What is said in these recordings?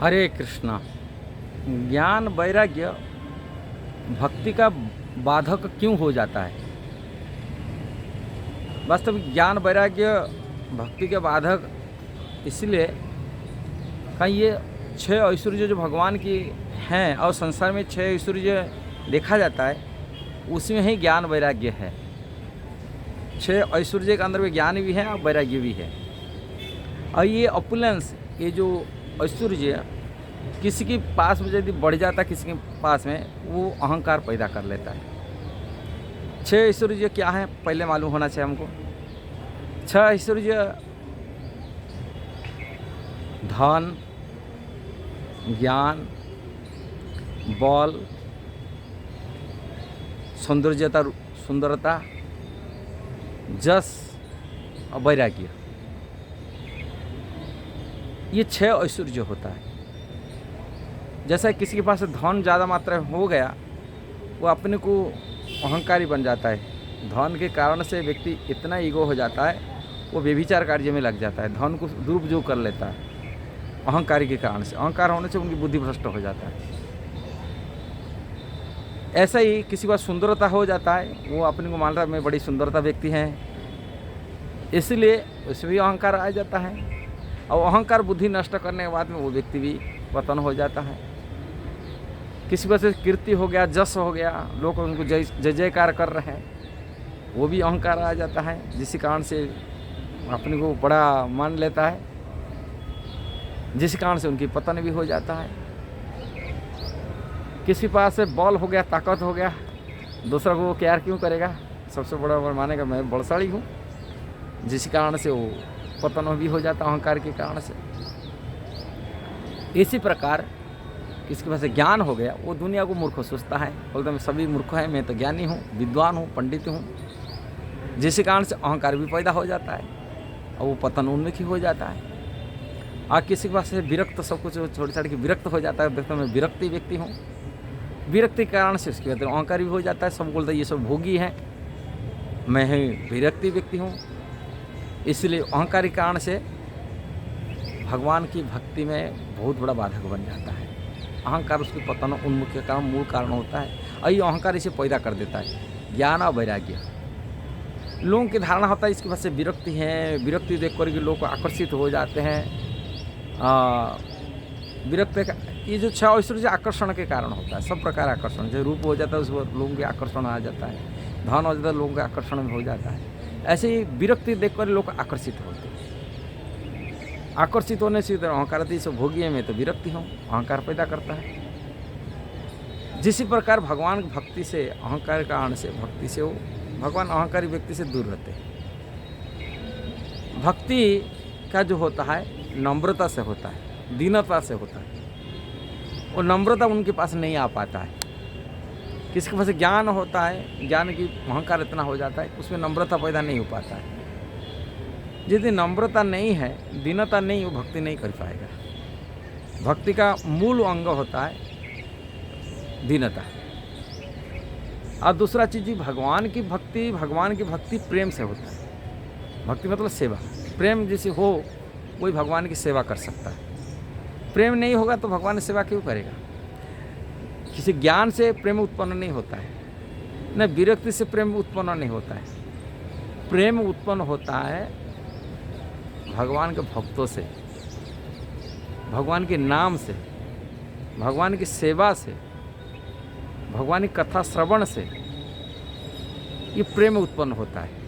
हरे कृष्णा। ज्ञान वैराग्य भक्ति का बाधक क्यों हो जाता है? वास्तविक ज्ञान वैराग्य भक्ति के बाधक इसलिए कहीं ये छह ऐश्वर्य जो भगवान की हैं और संसार में छह ऐश्वर्य देखा जाता है, उसमें ही ज्ञान वैराग्य है। छह ऐश्वर्य के अंदर में ज्ञान भी है और वैराग्य भी है। और ये अपुलेंस, ये जो ऐश्वर्य किसी के पास में यदि बढ़ जाता है, किसी के पास में, वो अहंकार पैदा कर लेता है। छह ऐश्वर्य क्या है पहले मालूम होना चाहिए हमको। छह ऐश्वर्य धन, ज्ञान, बल, सुंदरता, जस और वैराग्य, ये छह ऐश्वर्य होता है। जैसा किसी के पास धन ज़्यादा मात्रा में हो गया, वो अपने को अहंकारी बन जाता है। धन के कारण से व्यक्ति इतना ईगो हो जाता है, वो व्यभिचार कार्य में लग जाता है, धन को दुरुपयोग कर लेता है अहंकारी के कारण से। अहंकार होने से उनकी बुद्धि भ्रष्ट हो जाता है। ऐसा ही किसी का सुंदरता हो जाता है, वो अपने को मान रहा है मैं बड़ी सुंदरता व्यक्ति हैं, इसलिए उसमें भी अहंकार आ जाता है। और अहंकार बुद्धि नष्ट करने के बाद में वो व्यक्ति भी पतन हो जाता है। किसी वजह से कीर्ति हो गया, जस हो गया, लोग उनको जय जयकार कर रहे हैं, वो भी अहंकार आ जाता है, जिस कारण से अपने को बड़ा मान लेता है, जिस कारण से उनकी पतन भी हो जाता है। किसी पास से बल हो गया, ताकत हो गया, दूसरा को वो प्यार क्यों करेगा, सबसे बड़ा मानेगा मैं बलशाली हूँ, जिस कारण से वो पतन भी हो जाता अहंकार के कारण से। इसी प्रकार किसके पास ज्ञान हो गया, वो दुनिया को मूर्ख सोचता है, बोलता मैं सभी मूर्ख हैं, मैं तो ज्ञानी हूँ, विद्वान हूँ, पंडित हूँ, जिस कारण से अहंकार भी पैदा हो जाता है और वो पतन उन्मुखी हो जाता है। और किसी के पास विरक्त, सब कुछ छोड़ के विरक्त हो जाता है, देखता मैं विरक्ति व्यक्ति हूँ, विरक्ति के कारण से उसके बाद अहंकार भी हो जाता है। सब बोलता है ये सब भोगी है, मैं ही विरक्ति व्यक्ति हूँ, इसलिए अहंकार के कारण से भगवान की भक्ति में बहुत बड़ा बाधक बन जाता है। अहंकार उसके पतन उन्मुख का मूल कारण होता है, और ये अहंकार इसे पैदा कर देता है। ज्ञान और वैराग्य, लोगों की धारणा होता है इसके पास से विरक्ति है, विरक्ति देख कर के लोग आकर्षित हो जाते हैं। विरक्ति का ये जो छह ऐश्वर्य आकर्षण के कारण होता है, सब प्रकार आकर्षण, जैसे रूप हो जाता है उसको लोगों के आकर्षण आ जाता है, धन हो जाता है लोगों के आकर्षण में हो जाता है। ऐसे ही विरक्ति देखकर लोग आकर्षित होते हैं। आकर्षित होने से अहंकार सब भोगी है, मैं तो विरक्ति हूँ, अहंकार पैदा करता है। जिस प्रकार भगवान भक्ति से अहंकार के कारण से भक्ति से वो भगवान अहंकारी व्यक्ति से दूर रहते हैं। भक्ति का जो होता है नम्रता से होता है, दीनता से होता है, और नम्रता उनके पास नहीं आ पाता है। किसी के पास ज्ञान होता है, ज्ञान की अहंकार इतना हो जाता है, उसमें नम्रता पैदा नहीं हो पाता है। यदि नम्रता नहीं है, दीनता नहीं, वो भक्ति नहीं कर पाएगा। भक्ति का मूल अंग होता है दीनता। और दूसरा चीज़ भगवान की भक्ति प्रेम से होता है। भक्ति मतलब सेवा, प्रेम जैसे हो वही भगवान की सेवा कर सकता है। प्रेम नहीं होगा तो भगवान की सेवा क्यों करेगा। किसी ज्ञान से प्रेम उत्पन्न नहीं होता है, न विरक्ति से प्रेम उत्पन्न नहीं होता है। प्रेम उत्पन्न होता है भगवान के भक्तों से, भगवान के नाम से, भगवान की सेवा से, भगवान की कथा श्रवण से, ये प्रेम उत्पन्न होता है।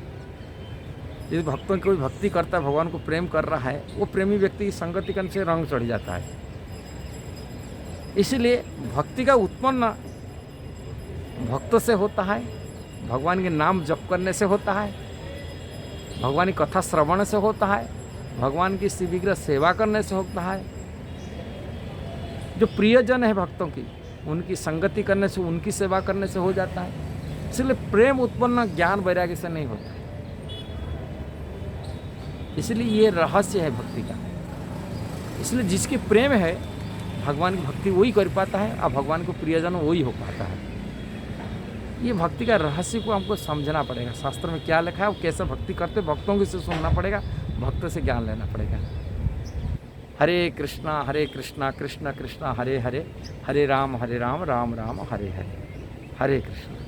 यदि भक्तों की कोई भक्ति करता है, भगवान को प्रेम कर रहा है, वो प्रेमी व्यक्ति की संगति करने से रंग चढ़ जाता है। इसलिए भक्ति का उत्पन्न भक्तों से होता है, भगवान के नाम जप करने से होता है, भगवान की कथा श्रवण से होता है, भगवान की श्री विग्रह सेवा करने से होता है। जो प्रियजन है भक्तों की, उनकी संगति करने से, उनकी सेवा करने से हो जाता है। इसलिए प्रेम उत्पन्न ज्ञान वैराग्य से नहीं होता है। इसलिए ये रहस्य है भक्ति का। इसलिए जिसकी प्रेम है भगवान की भक्ति वही कर पाता है, और भगवान को प्रियजन वही हो पाता है। ये भक्ति का रहस्य को हमको समझना पड़ेगा। शास्त्र में क्या लिखा है, वो कैसे भक्ति करते, भक्तों की से सुनना पड़ेगा, भक्त से ज्ञान लेना पड़ेगा। हरे कृष्णा कृष्ण कृष्ण हरे हरे, हरे राम राम राम हरे हरे। हरे कृष्ण।